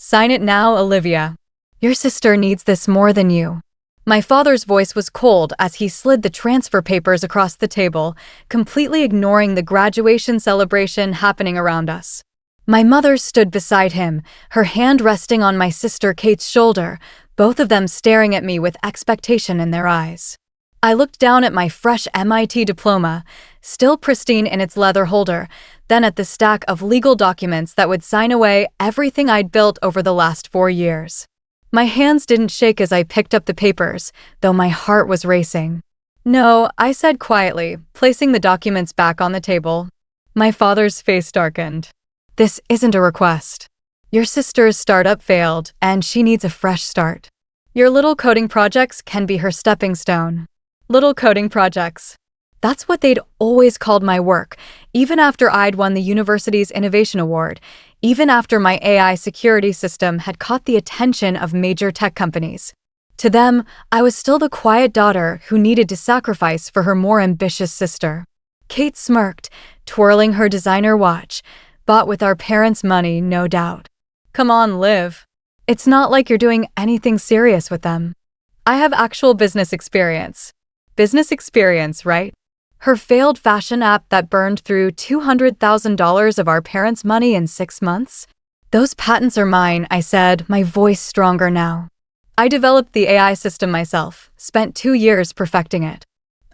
Sign it now, Olivia. Your sister needs this more than you. My father's voice was cold as he slid the transfer papers across the table, completely ignoring the graduation celebration happening around us. My mother stood beside him, her hand resting on my sister Kate's shoulder, both of them staring at me with expectation in their eyes. I looked down at my fresh MIT diploma, still pristine in its leather holder, then at the stack of legal documents that would sign away everything I'd built over the last 4 years. My hands didn't shake as I picked up the papers, though my heart was racing. No, I said quietly, placing the documents back on the table. My father's face darkened. This isn't a request. Your sister's startup failed, and she needs a fresh start. Your little coding projects can be her stepping stone. Little coding projects. That's what they'd always called my work, even after I'd won the university's Innovation Award, even after my AI security system had caught the attention of major tech companies. To them, I was still the quiet daughter who needed to sacrifice for her more ambitious sister. Kate smirked, twirling her designer watch, bought with our parents' money, no doubt. Come on, Liv. It's not like you're doing anything serious with them. I have actual business experience. Business experience, right? Her failed fashion app that burned through $200,000 of our parents' money in 6 months? Those patents are mine, I said, my voice stronger now. I developed the AI system myself, spent 2 years perfecting it.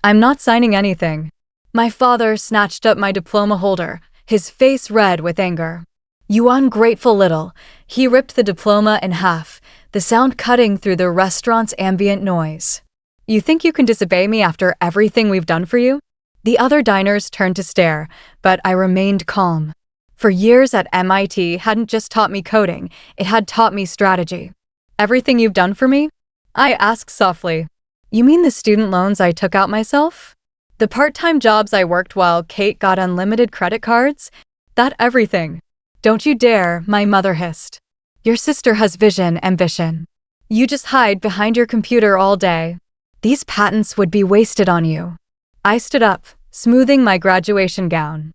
I'm not signing anything. My father snatched up my diploma holder, his face red with anger. You ungrateful little. He ripped the diploma in half, the sound cutting through the restaurant's ambient noise. You think you can disobey me after everything we've done for you? The other diners turned to stare, but I remained calm. For years at MIT hadn't just taught me coding, it had taught me strategy. Everything you've done for me? I asked softly. You mean the student loans I took out myself? The part-time jobs I worked while Kate got unlimited credit cards? That everything. Don't you dare, my mother hissed. Your sister has vision, ambition. You just hide behind your computer all day. These patents would be wasted on you. I stood up, smoothing my graduation gown.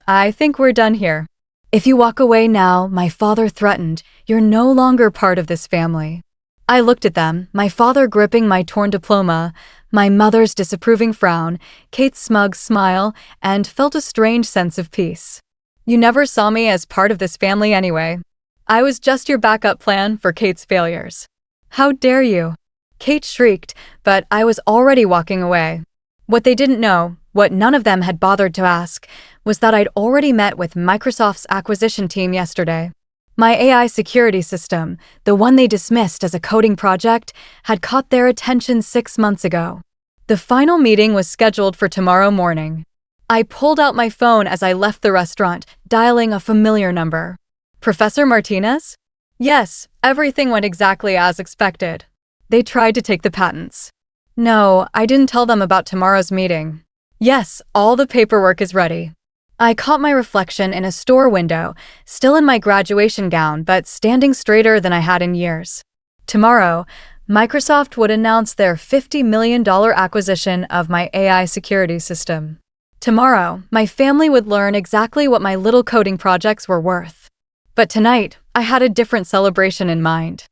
I think we're done here. If you walk away now, my father threatened, you're no longer part of this family. I looked at them, my father gripping my torn diploma, my mother's disapproving frown, Kate's smug smile, and felt a strange sense of peace. You never saw me as part of this family anyway. I was just your backup plan for Kate's failures. How dare you? Kate shrieked, but I was already walking away. What they didn't know, what none of them had bothered to ask, was that I'd already met with Microsoft's acquisition team yesterday. My AI security system, the one they dismissed as a coding project, had caught their attention 6 months ago. The final meeting was scheduled for tomorrow morning. I pulled out my phone as I left the restaurant, dialing a familiar number. Professor Martinez? Yes, everything went exactly as expected. They tried to take the patents. No, I didn't tell them about tomorrow's meeting. Yes, all the paperwork is ready. I caught my reflection in a store window, still in my graduation gown, but standing straighter than I had in years. Tomorrow, Microsoft would announce their $50 million acquisition of my AI security system. Tomorrow, my family would learn exactly what my little coding projects were worth. But tonight, I had a different celebration in mind.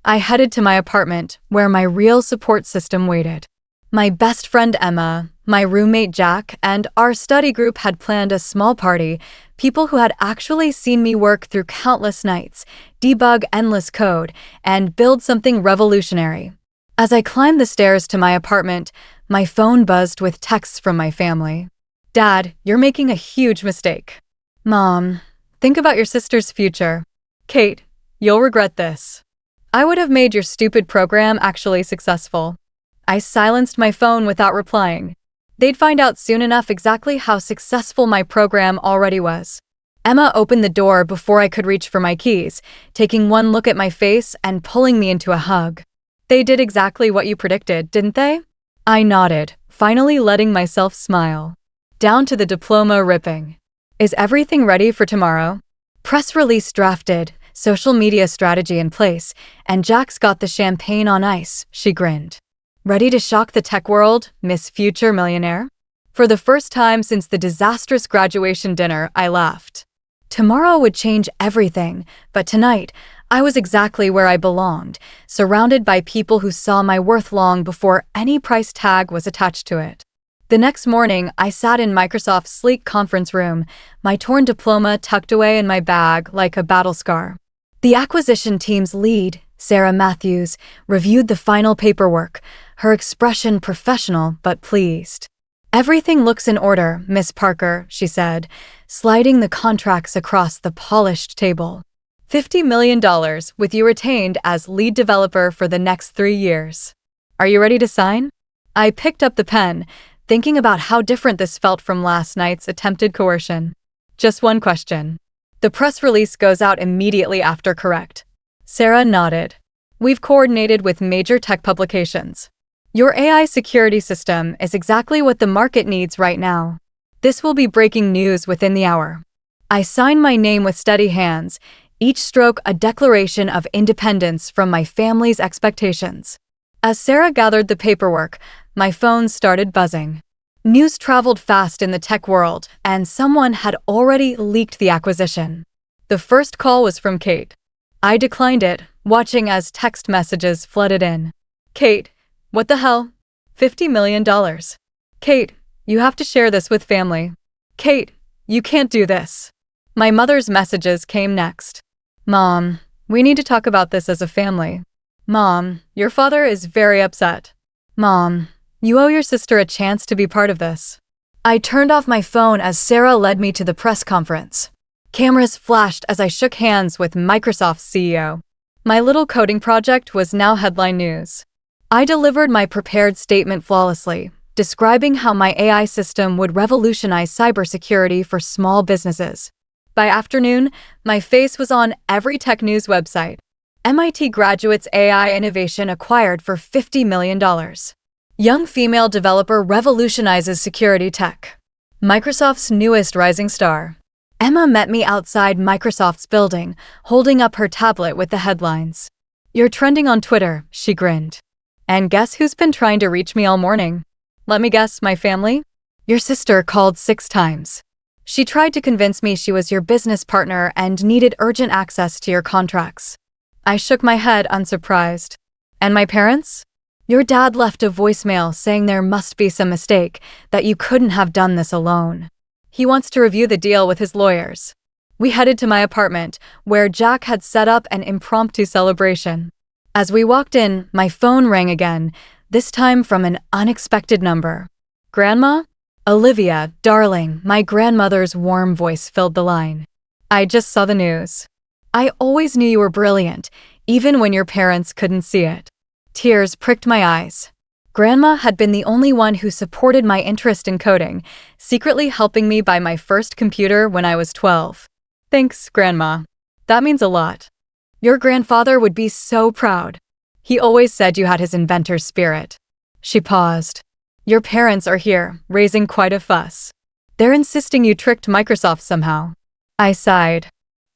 I headed to my apartment, where my real support system waited. My best friend Emma, my roommate Jack, and our study group had planned a small party, people who had actually seen me work through countless nights, debug endless code, and build something revolutionary. As I climbed the stairs to my apartment, my phone buzzed with texts from my family. Dad, you're making a huge mistake. Mom, think about your sister's future. Kate, you'll regret this. I would have made your stupid program actually successful. I silenced my phone without replying. They'd find out soon enough exactly how successful my program already was. Emma opened the door before I could reach for my keys, taking one look at my face and pulling me into a hug. They did exactly what you predicted, didn't they? I nodded, finally letting myself smile. Down to the diploma ripping. Is everything ready for tomorrow? Press release drafted, social media strategy in place, and Jack's got the champagne on ice, she grinned. Ready to shock the tech world, Miss Future Millionaire? For the first time since the disastrous graduation dinner, I laughed. Tomorrow would change everything, but tonight, I was exactly where I belonged, surrounded by people who saw my worth long before any price tag was attached to it. The next morning, I sat in Microsoft's sleek conference room, my torn diploma tucked away in my bag like a battle scar. The acquisition team's lead, Sarah Matthews, reviewed the final paperwork, her expression professional but pleased. "Everything looks in order, Miss Parker," she said, sliding the contracts across the polished table. $50 million with you retained as lead developer for the next 3 years. Are you ready to sign? I picked up the pen, thinking about how different this felt from last night's attempted coercion. Just one question. The press release goes out immediately after, correct? Sarah nodded. We've coordinated with major tech publications. Your AI security system is exactly what the market needs right now. This will be breaking news within the hour. I signed my name with steady hands, each stroke a declaration of independence from my family's expectations. As Sarah gathered the paperwork, my phone started buzzing. News traveled fast in the tech world, and someone had already leaked the acquisition. The first call was from Kate. I declined it, watching as text messages flooded in. Kate, what the hell? $50 million. Kate, you have to share this with family. Kate, you can't do this. My mother's messages came next. Mom, we need to talk about this as a family. Mom, your father is very upset. Mom, you owe your sister a chance to be part of this. I turned off my phone as Sarah led me to the press conference. Cameras flashed as I shook hands with Microsoft's CEO. My little coding project was now headline news. I delivered my prepared statement flawlessly, describing how my AI system would revolutionize cybersecurity for small businesses. By afternoon, my face was on every tech news website. MIT graduates AI innovation acquired for $50 million. Young female developer revolutionizes security tech. Microsoft's newest rising star. Emma met me outside Microsoft's building, holding up her tablet with the headlines. You're trending on Twitter, she grinned. And guess who's been trying to reach me all morning? Let me guess, my family? Your sister called 6 times. She tried to convince me she was your business partner and needed urgent access to your contracts. I shook my head, unsurprised. And my parents? Your dad left a voicemail saying there must be some mistake, that you couldn't have done this alone. He wants to review the deal with his lawyers. We headed to my apartment, where Jack had set up an impromptu celebration. As we walked in, my phone rang again, this time from an unexpected number. Grandma? Olivia, darling, my grandmother's warm voice filled the line. I just saw the news. I always knew you were brilliant, even when your parents couldn't see it. Tears pricked my eyes. Grandma had been the only one who supported my interest in coding, secretly helping me buy my first computer when I was 12. Thanks, Grandma. That means a lot. Your grandfather would be so proud. He always said you had his inventor's spirit. She paused. Your parents are here, raising quite a fuss. They're insisting you tricked Microsoft somehow. I sighed.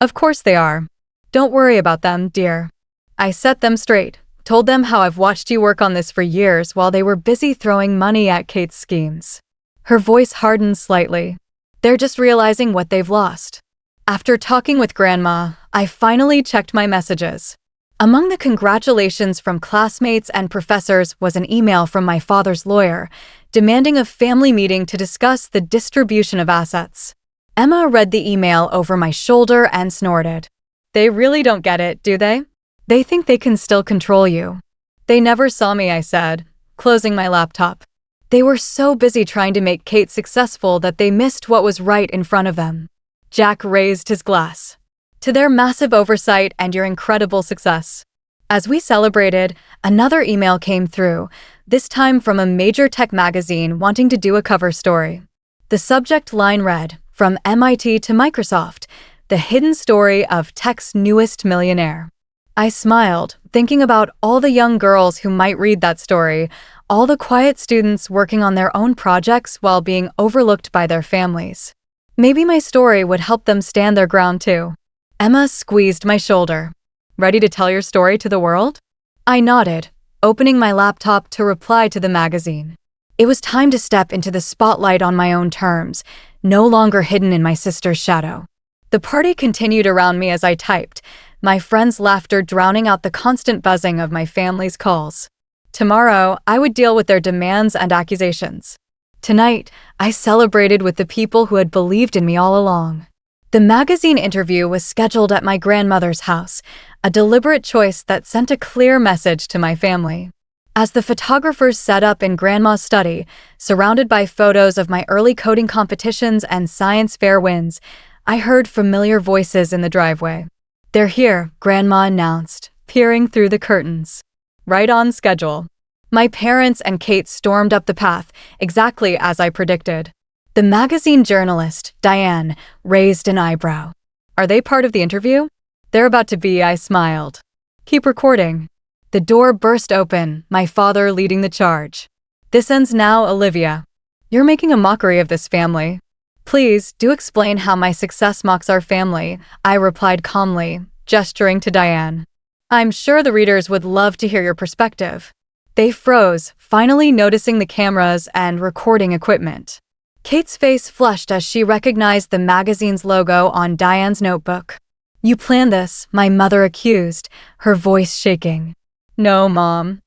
Of course they are. Don't worry about them, dear. I set them straight, told them how I've watched you work on this for years while they were busy throwing money at Kate's schemes. Her voice hardened slightly. They're just realizing what they've lost. After talking with Grandma, I finally checked my messages. Among the congratulations from classmates and professors was an email from my father's lawyer, demanding a family meeting to discuss the distribution of assets. Emma read the email over my shoulder and snorted. They really don't get it, do they? They think they can still control you. They never saw me, I said, closing my laptop. They were so busy trying to make Kate successful that they missed what was right in front of them. Jack raised his glass. To their massive oversight and your incredible success. As we celebrated, another email came through, this time from a major tech magazine wanting to do a cover story. The subject line read, From MIT to Microsoft, the hidden story of tech's newest millionaire. I smiled, thinking about all the young girls who might read that story, all the quiet students working on their own projects while being overlooked by their families. Maybe my story would help them stand their ground too. Emma squeezed my shoulder. Ready to tell your story to the world? I nodded, opening my laptop to reply to the magazine. It was time to step into the spotlight on my own terms, no longer hidden in my sister's shadow. The party continued around me as I typed, my friends' laughter drowning out the constant buzzing of my family's calls. Tomorrow, I would deal with their demands and accusations. Tonight, I celebrated with the people who had believed in me all along. The magazine interview was scheduled at my grandmother's house, a deliberate choice that sent a clear message to my family. As the photographers set up in Grandma's study, surrounded by photos of my early coding competitions and science fair wins, I heard familiar voices in the driveway. "They're here," Grandma announced, peering through the curtains. Right on schedule. My parents and Kate stormed up the path, exactly as I predicted. The magazine journalist, Diane, raised an eyebrow. "Are they part of the interview?" "They're about to be," I smiled. "Keep recording." The door burst open, my father leading the charge. "This ends now, Olivia. You're making a mockery of this family." "Please, do explain how my success mocks our family," I replied calmly, gesturing to Diane. "I'm sure the readers would love to hear your perspective." They froze, finally noticing the cameras and recording equipment. Kate's face flushed as she recognized the magazine's logo on Diane's notebook. "You planned this," my mother accused, her voice shaking. "No, Mom.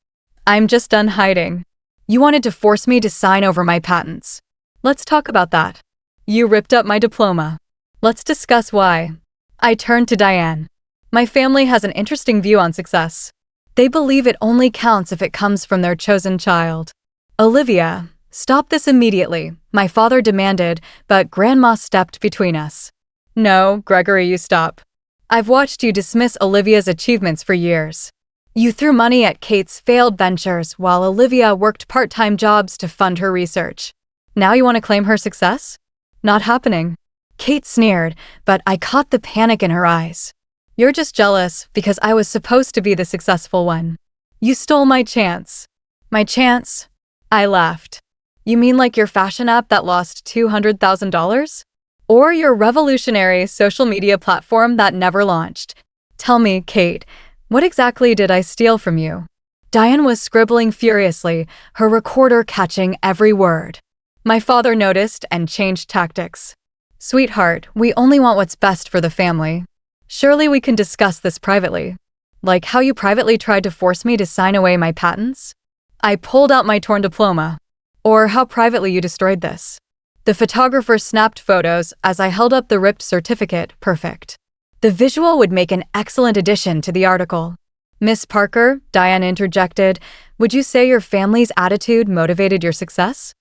I'm just done hiding. You wanted to force me to sign over my patents. Let's talk about that. You ripped up my diploma. Let's discuss why." I turned to Diane. "My family has an interesting view on success. They believe it only counts if it comes from their chosen child." "Olivia, stop this immediately," my father demanded, but Grandma stepped between us. "No, Gregory, you stop. I've watched you dismiss Olivia's achievements for years. You threw money at Kate's failed ventures while Olivia worked part-time jobs to fund her research. Now you want to claim her success? Not happening." Kate sneered, but I caught the panic in her eyes. "You're just jealous because I was supposed to be the successful one. You stole my chance." "My chance?" I laughed. "You mean like your fashion app that lost $200,000? Or your revolutionary social media platform that never launched? Tell me, Kate, what exactly did I steal from you?" Diane was scribbling furiously, her recorder catching every word. My father noticed and changed tactics. "Sweetheart, we only want what's best for the family. Surely we can discuss this privately. Like how you privately tried to force me to sign away my patents? I pulled out my torn diploma. Or how privately you destroyed this." The photographer snapped photos as I held up the ripped certificate, perfect. The visual would make an excellent addition to the article. "Miss Parker," Diane interjected, "would you say your family's attitude motivated your success?"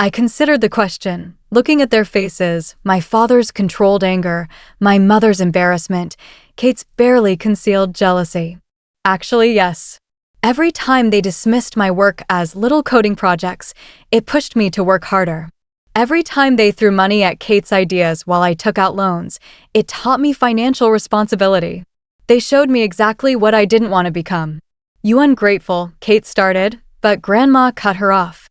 I considered the question, looking at their faces, my father's controlled anger, my mother's embarrassment, Kate's barely concealed jealousy. Actually, yes. Every time they dismissed my work as little coding projects, it pushed me to work harder. Every time they threw money at Kate's ideas while I took out loans, it taught me financial responsibility. They showed me exactly what I didn't want to become. "You ungrateful," Kate started, but Grandma cut her off.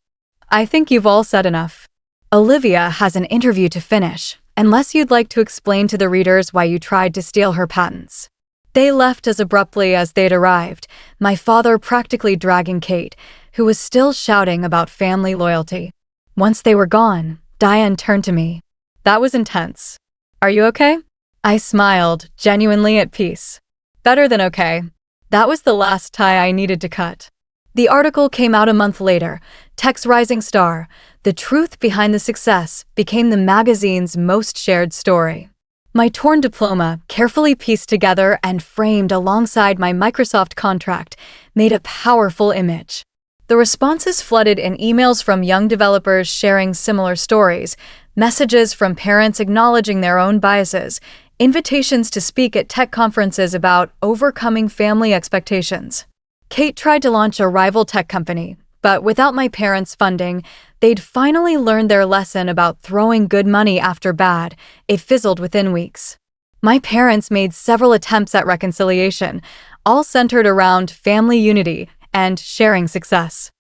"I think you've all said enough. Olivia has an interview to finish, unless you'd like to explain to the readers why you tried to steal her patents." They left as abruptly as they'd arrived, my father practically dragging Kate, who was still shouting about family loyalty. Once they were gone, Diane turned to me. "That was intense. Are you okay?" I smiled, genuinely at peace. "Better than okay. That was the last tie I needed to cut." The article came out a month later. Tech's rising star, the truth behind the success, became the magazine's most shared story. My torn diploma, carefully pieced together and framed alongside my Microsoft contract, made a powerful image. The responses flooded in emails from young developers sharing similar stories, messages from parents acknowledging their own biases, invitations to speak at tech conferences about overcoming family expectations. Kate tried to launch a rival tech company, but without my parents' funding, they'd finally learned their lesson about throwing good money after bad. It fizzled within weeks. My parents made several attempts at reconciliation, all centered around family unity and sharing success.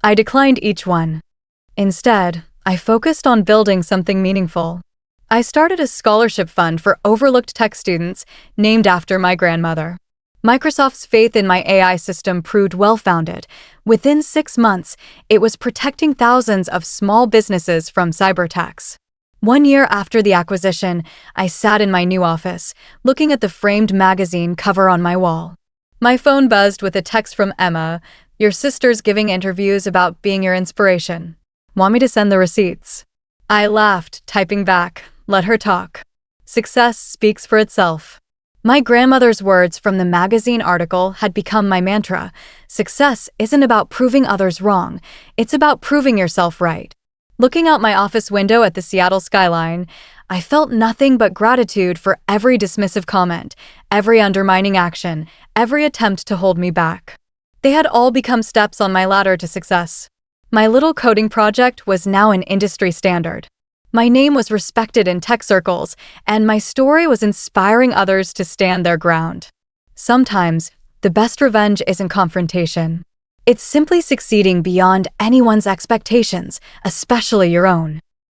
I declined each one. Instead, I focused on building something meaningful. I started a scholarship fund for overlooked tech students named after my grandmother. Microsoft's faith in my AI system proved well-founded. Within 6 months, it was protecting thousands of small businesses from cyber attacks. 1 year after the acquisition, I sat in my new office, looking at the framed magazine cover on my wall. My phone buzzed with a text from Emma. "Your sister's giving interviews about being your inspiration. Want me to send the receipts?" I laughed, typing back, "Let her talk. Success speaks for itself." My grandmother's words from the magazine article had become my mantra. Success isn't about proving others wrong, it's about proving yourself right. Looking out my office window at the Seattle skyline, I felt nothing but gratitude for every dismissive comment, every undermining action, every attempt to hold me back. They had all become steps on my ladder to success. My little coding project was now an industry standard. My name was respected in tech circles, and my story was inspiring others to stand their ground. Sometimes, the best revenge isn't confrontation. It's simply succeeding beyond anyone's expectations, especially your own.